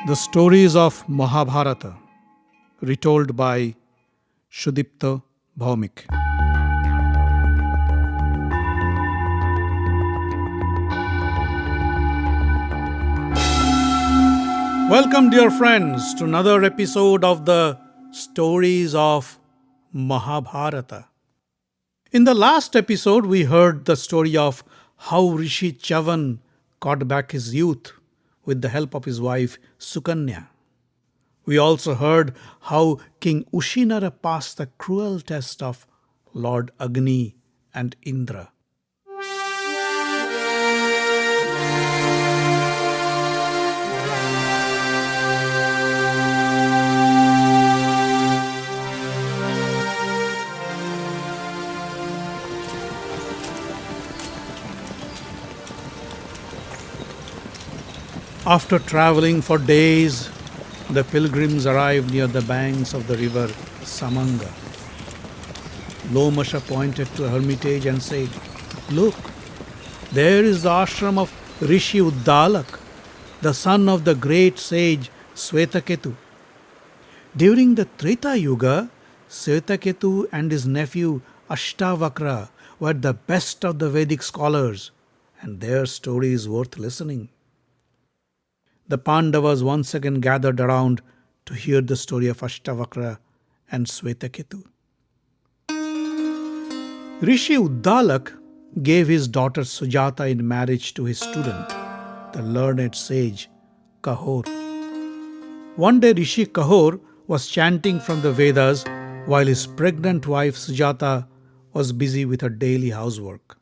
The stories of Mahabharata, retold by Shudipta Bhaumik. Welcome, dear friends, to another episode of the Stories of Mahabharata. In the last episode, we heard the story of how Rishi Chavan got back his youth with the help of his wife Sukanya. We also heard how King Ushinara passed the cruel test of Lord Agni and Indra. After traveling for days, the pilgrims arrived near the banks of the river Samanga. Lomasha pointed to a hermitage and said, "Look, there is the ashram of Rishi Uddalak, the son of the great sage Swetaketu. During the Treta Yuga, Swetaketu and his nephew Ashtavakra were the best of the Vedic scholars, and their story is worth listening." The Pandavas once again gathered around to hear the story of Ashtavakra and Swetaketu. Rishi Uddalak gave his daughter Sujata in marriage to his student, the learned sage Kahor. One day Rishi Kahor was chanting from the Vedas while his pregnant wife Sujata was busy with her daily housework.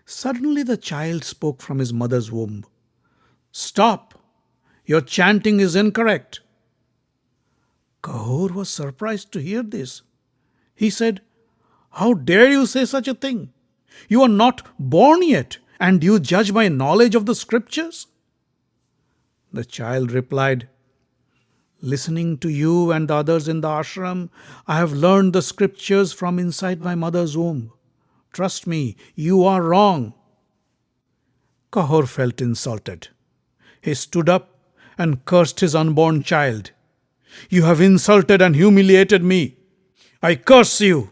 Suddenly the child spoke from his mother's womb. "Stop! Your chanting is incorrect." Kahor was surprised to hear this. He said, "How dare you say such a thing? You are not born yet, and you judge my knowledge of the scriptures?" The child replied, "Listening to you and the others in the ashram, I have learned the scriptures from inside my mother's womb. Trust me, you are wrong." Kahor felt insulted. He stood up and cursed his unborn child. "You have insulted and humiliated me. I curse you.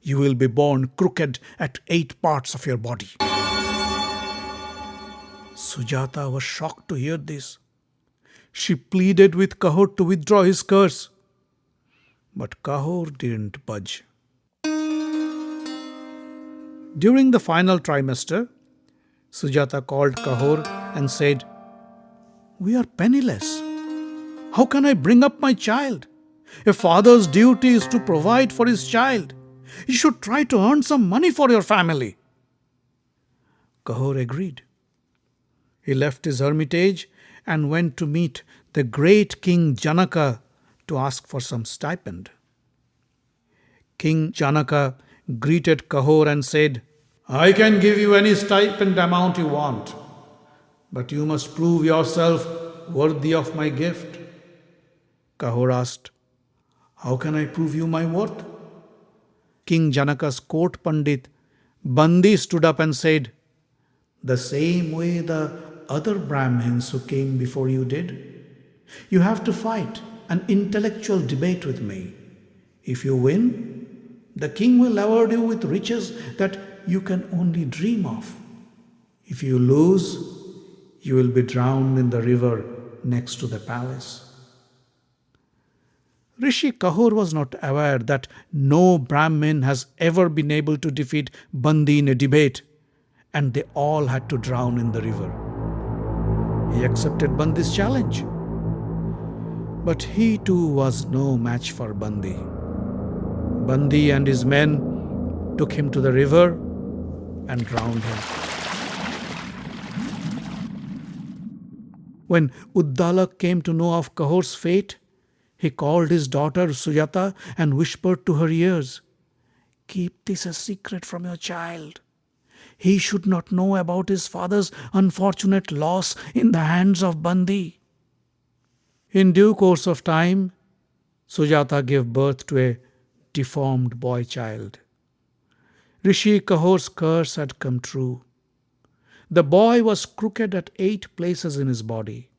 You will be born crooked at 8 parts of your body." Sujata was shocked to hear this. She pleaded with Kahor to withdraw his curse. But Kahor didn't budge. During the final trimester, Sujata called Kahor and said, "We are penniless. How can I bring up my child? A father's duty is to provide for his child. You should try to earn some money for your family." Kahor agreed. He left his hermitage and went to meet the great King Janaka to ask for some stipend. King Janaka greeted Kahor and said, "I can give you any stipend amount you want, but you must prove yourself worthy of my gift." Kahor asked, "How can I prove you my worth?" King Janaka's court pandit Bandi stood up and said, "The same way the other Brahmins who came before you did. You have to fight an intellectual debate with me. If you win, the king will award you with riches that you can only dream of. If you lose, you will be drowned in the river next to the palace." Rishi Kahor was not aware that no Brahmin has ever been able to defeat Bandi in a debate, and they all had to drown in the river. He accepted Bandi's challenge. But he too was no match for Bandi. Bandi and his men took him to the river and drowned him. When Uddalak came to know of Kahor's fate, he called his daughter Sujata and whispered to her ears, "Keep this a secret from your child. He should not know about his father's unfortunate loss in the hands of Bandi." In due course of time, Sujata gave birth to a deformed boy child. Rishi Kahor's curse had come true. The boy was crooked at 8 places in his body.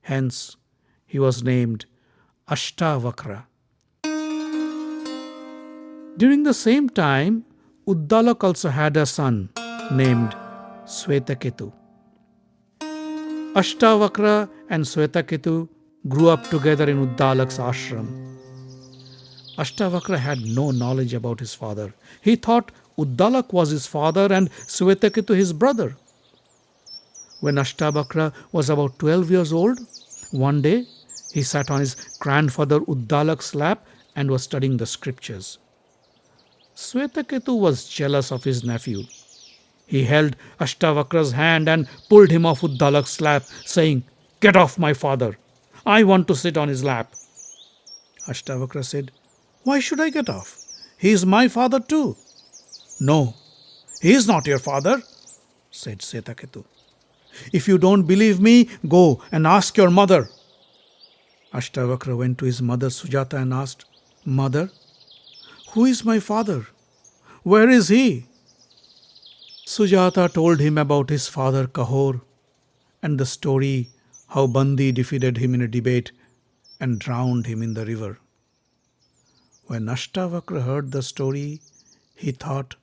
Hence, He was named Ashtavakra. During the same time, Uddalak also had a son named Swetaketu. Ashtavakra and Swetaketu grew up together in Uddalak's ashram. Ashtavakra had no knowledge about his father. He thought Uddalak was his father and Swetaketu his brother. When Ashtavakra was about 12 years old, one day he sat on his grandfather Uddalak's lap and was studying the scriptures. Swetaketu was jealous of his nephew. He held Ashtavakra's hand and pulled him off Uddalak's lap, saying, "Get off my father. I want to sit on his lap." Ashtavakra said, "Why should I get off? He is my father too." "No, he is not your father," said Swetaketu. "If you don't believe me, go and ask your mother." Ashtavakra went to his mother Sujata and asked, "Mother, who is my father? Where is he?" Sujata told him about his father Kahor and the story how Bandi defeated him in a debate and drowned him in the river. When Ashtavakra heard the story, he thought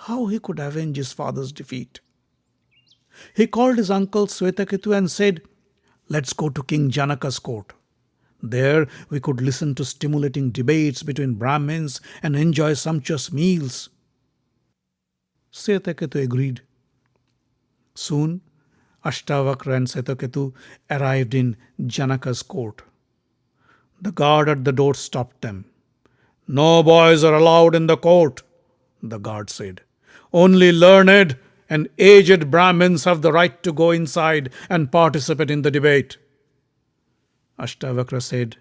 how he could avenge his father's defeat. He called his uncle Swetaketu and said, "Let's go to King Janaka's court. There we could listen to stimulating debates between Brahmins and enjoy sumptuous meals." Swetaketu agreed. Soon, Ashtavakra and Swetaketu arrived in Janaka's court. The guard at the door stopped them. "No boys are allowed in the court," the guard said. "Only learned and aged Brahmins have the right to go inside and participate in the debate." Ashtavakra said,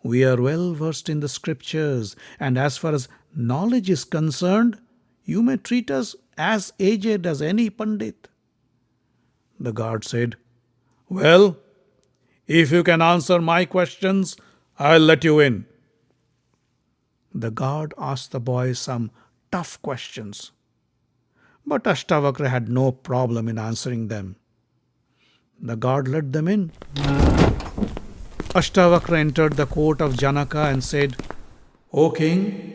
"We are well versed in the scriptures, and as far as knowledge is concerned, you may treat us as aged as any Pandit." The guard said, "Well, if you can answer my questions, I'll let you in." The guard asked the boys some tough questions, but Ashtavakra had no problem in answering them. The guard let them in. Ashtavakra entered the court of Janaka and said, "O king,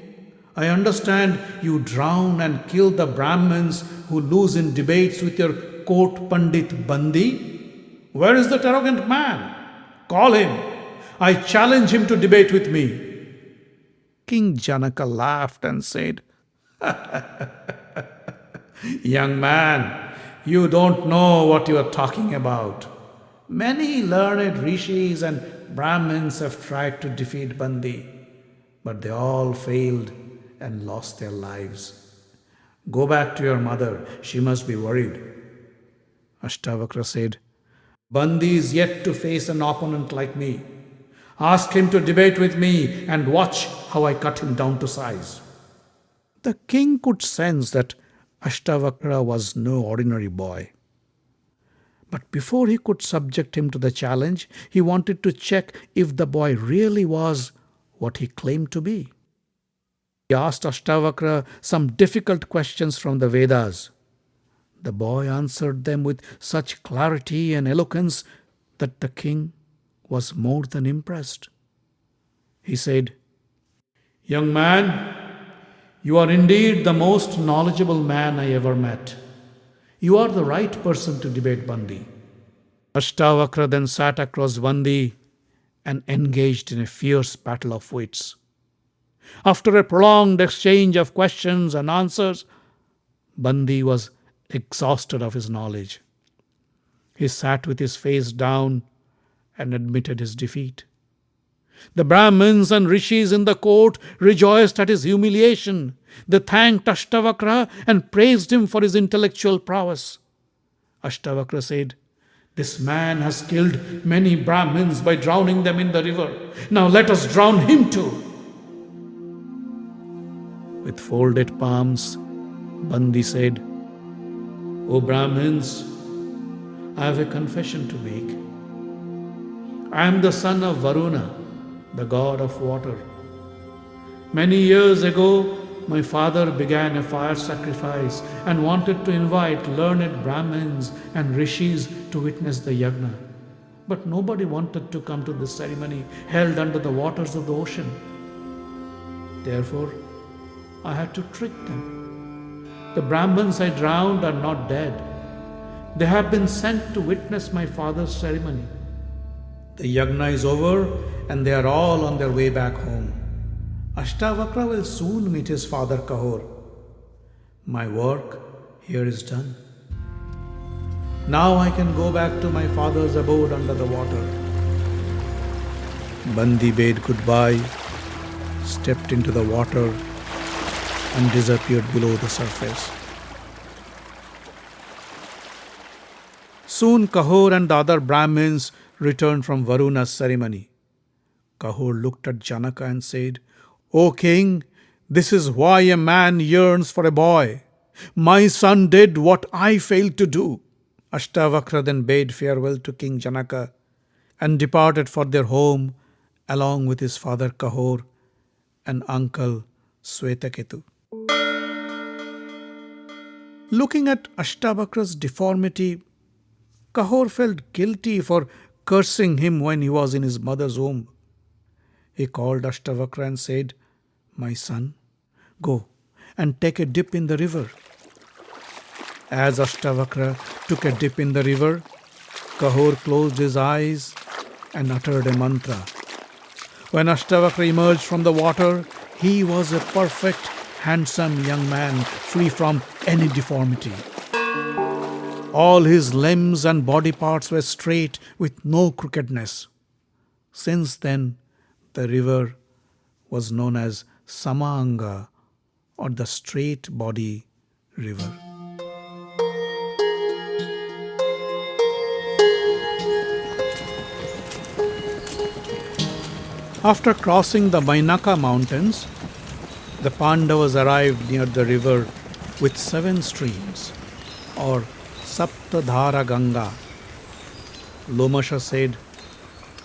I understand you drown and kill the Brahmins who lose in debates with your court Pandit Bandi. Where is that arrogant man? Call him. I challenge him to debate with me." King Janaka laughed and said, "Young man, you don't know what you are talking about. Many learned rishis and Brahmins have tried to defeat Bandi, but they all failed and lost their lives. Go back to your mother. She must be worried." Ashtavakra said, "Bandi is yet to face an opponent like me. Ask him to debate with me and watch how I cut him down to size." The king could sense that Ashtavakra was no ordinary boy. But before he could subject him to the challenge, he wanted to check if the boy really was what he claimed to be. He asked Ashtavakra some difficult questions from the Vedas. The boy answered them with such clarity and eloquence that the king was more than impressed. He said, "Young man, you are indeed the most knowledgeable man I ever met. You are the right person to debate Bandi." Ashtavakra then sat across Bandi and engaged in a fierce battle of wits. After a prolonged exchange of questions and answers, Bandi was exhausted of his knowledge. He sat with his face down and admitted his defeat. The Brahmins and rishis in the court rejoiced at his humiliation. They thanked Ashtavakra and praised him for his intellectual prowess. Ashtavakra said, "This man has killed many Brahmins by drowning them in the river. Now let us drown him too." With folded palms, Bandi said, "O Brahmins, I have a confession to make. I am the son of Varuna, the god of water. Many years ago, my father began a fire sacrifice and wanted to invite learned Brahmins and rishis to witness the yajna. But nobody wanted to come to this ceremony held under the waters of the ocean. Therefore, I had to trick them. The Brahmins I drowned are not dead. They have been sent to witness my father's ceremony. The yagna is over and they are all on their way back home. Ashtavakra will soon meet his father Kahor. My work here is done. Now I can go back to my father's abode under the water. Bandi bade goodbye, stepped into the water and disappeared below the surface. Soon Kahor and the other Brahmins returned from Varuna's ceremony. Kahor looked at Janaka and said, "O king, this is why a man yearns for a boy. My son did what I failed to do." Ashtavakra then bade farewell to King Janaka and departed for their home along with his father Kahor and uncle Swetaketu. Looking at Ashtavakra's deformity, Kahor felt guilty for cursing him when he was in his mother's womb. He called Ashtavakra and said, "My son, go and take a dip in the river." As Ashtavakra took a dip in the river, Kahor closed his eyes and uttered a mantra. When Ashtavakra emerged from the water, he was a perfect, handsome young man, free from any deformity. All his limbs and body parts were straight with no crookedness. Since then, the river was known as Samanga, or the straight body river. After crossing the Mainaka mountains, the Pandavas arrived near the river with 7 streams, or Saptadhara Ganga. Lomasha said,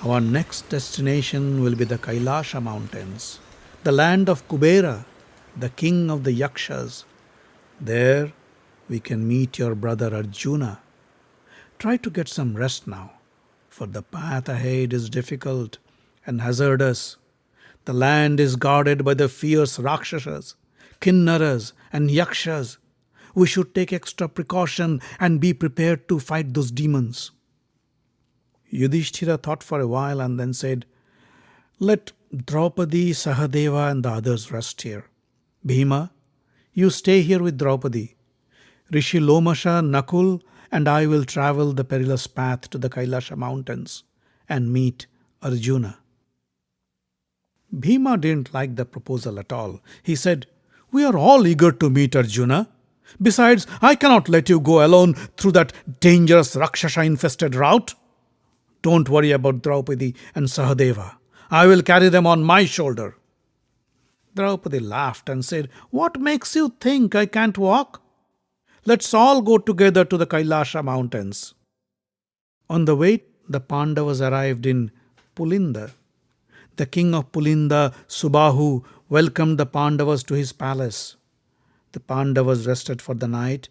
"Our next destination will be the Kailasha mountains, the land of Kubera, the king of the Yakshas. There we can meet your brother Arjuna. Try to get some rest now, for the path ahead is difficult and hazardous. The land is guarded by the fierce Rakshasas, Kinnaras and Yakshas. We should take extra precaution and be prepared to fight those demons." Yudhishthira thought for a while and then said, "Let Draupadi, Sahadeva and the others rest here. Bhima, you stay here with Draupadi. Rishi Lomasha, Nakul and I will travel the perilous path to the Kailasha mountains and meet Arjuna." Bhima didn't like the proposal at all. He said, "We are all eager to meet Arjuna. Besides, I cannot let you go alone through that dangerous Rakshasa-infested route. Don't worry about Draupadi and Sahadeva. I will carry them on my shoulder." Draupadi laughed and said, "What makes you think I can't walk? Let's all go together to the Kailasha mountains." On the way, the Pandavas arrived in Pulinda. The king of Pulinda, Subahu, welcomed the Pandavas to his palace. The Pandavas rested for the night,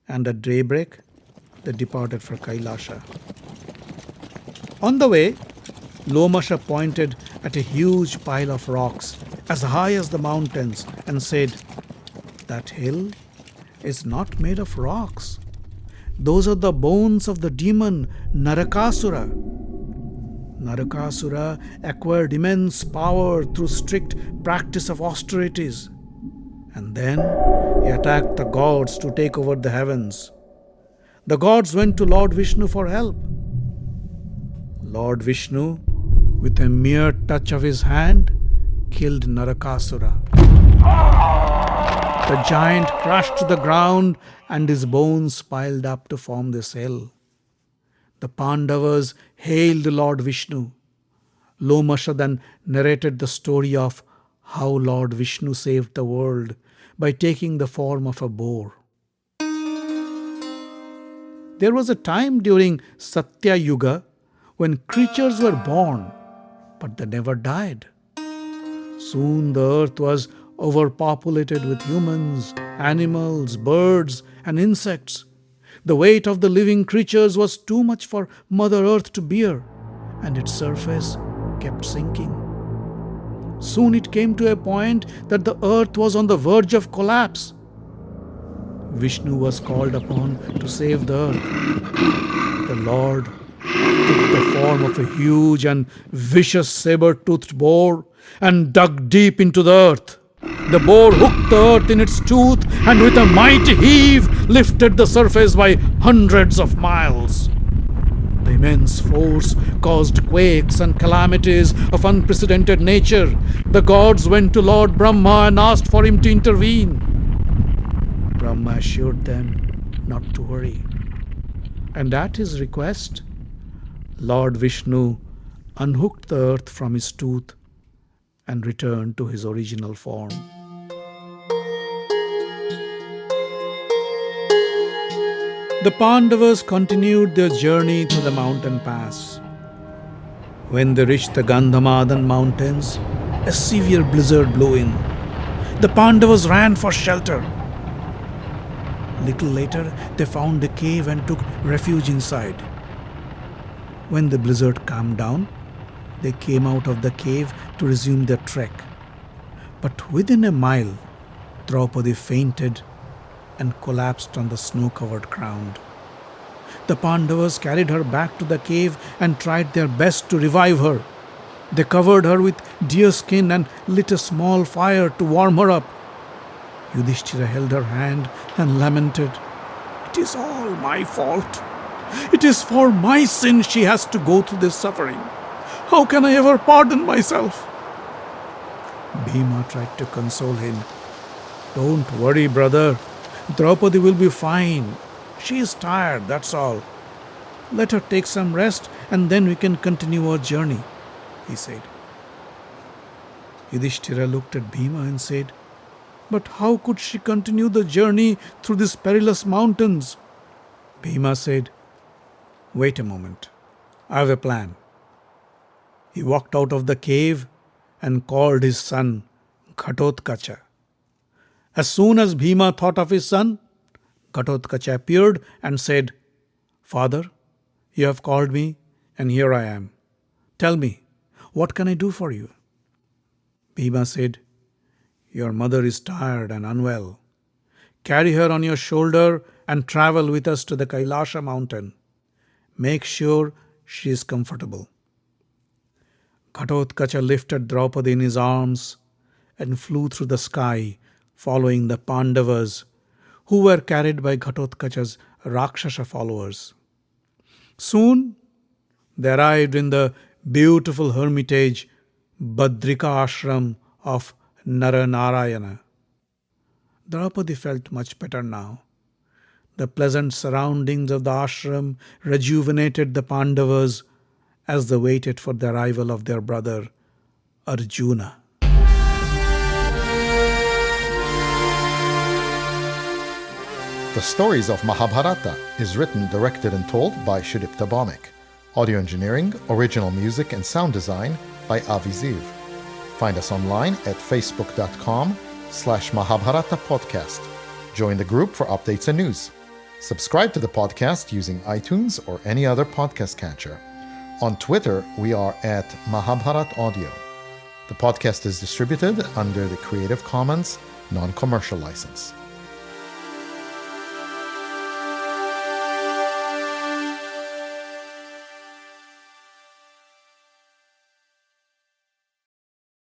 and at daybreak they departed for Kailasha. On the way, Lomasha pointed at a huge pile of rocks as high as the mountains and said, "That hill is not made of rocks. Those are the bones of the demon Narakasura. Narakasura acquired immense power through strict practice of austerities. And then he attacked the gods to take over the heavens. The gods went to Lord Vishnu for help. Lord Vishnu, with a mere touch of his hand, killed Narakasura. The giant crashed to the ground and his bones piled up to form this hill. The Pandavas hailed Lord Vishnu. Lomasha then narrated the story of how Lord Vishnu saved the world by taking the form of a boar. There was a time during Satya Yuga when creatures were born, but they never died. Soon the earth was overpopulated with humans, animals, birds, and insects. The weight of the living creatures was too much for Mother Earth to bear. and its surface kept sinking. Soon it came to a point that the earth was on the verge of collapse. Vishnu was called upon to save the earth. The Lord took the form of a huge and vicious saber-toothed boar and dug deep into the earth. The boar hooked the earth in its tooth and with a mighty heave lifted the surface by hundreds of miles. The immense force caused quakes and calamities of unprecedented nature. The gods went to Lord Brahma and asked for him to intervene. Brahma assured them not to worry. And at his request, Lord Vishnu unhooked the earth from his tooth and returned to his original form. The Pandavas continued their journey through the mountain pass. When they reached the Gandhamadan mountains, a severe blizzard blew in. The Pandavas ran for shelter. Little later, they found a cave and took refuge inside. When the blizzard calmed down, they came out of the cave to resume their trek. But within a mile, Draupadi fainted and collapsed on the snow-covered ground. The Pandavas carried her back to the cave and tried their best to revive her. They covered her with deer skin and lit a small fire to warm her up. Yudhishthira held her hand and lamented, "It is all my fault. It is for my sin she has to go through this suffering. How can I ever pardon myself?" Bhima tried to console him. "Don't worry, brother. Draupadi will be fine. She is tired, that's all. Let her take some rest and then we can continue our journey," he said. Yudhishthira looked at Bhima and said, "But how could she continue the journey through these perilous mountains?" Bhima said, "Wait a moment. I have a plan." He walked out of the cave and called his son Ghatotkacha. As soon as Bhima thought of his son, Ghatotkacha appeared and said, "Father, you have called me and here I am. Tell me, what can I do for you?" Bhima said, "Your mother is tired and unwell. Carry her on your shoulder and travel with us to the Kailasha mountain. Make sure she is comfortable." Ghatotkacha lifted Draupadi in his arms and flew through the sky, following the Pandavas, who were carried by Ghatotkacha's Rakshasa followers. Soon they arrived in the beautiful hermitage Badrika ashram of Naranarayana. Draupadi felt much better now. The pleasant surroundings of the ashram rejuvenated the Pandavas as they waited for the arrival of their brother Arjuna. The Stories of Mahabharata is written, directed and told by Sudipta Bhawmik. Audio engineering, original music and sound design by Avi Ziv. Find us online at facebook.com/Mahabharata podcast. Join the group for updates and news. Subscribe to the podcast using iTunes or any other podcast catcher. On Twitter, we are at Mahabharat Audio. The podcast is distributed under the Creative Commons non-commercial license.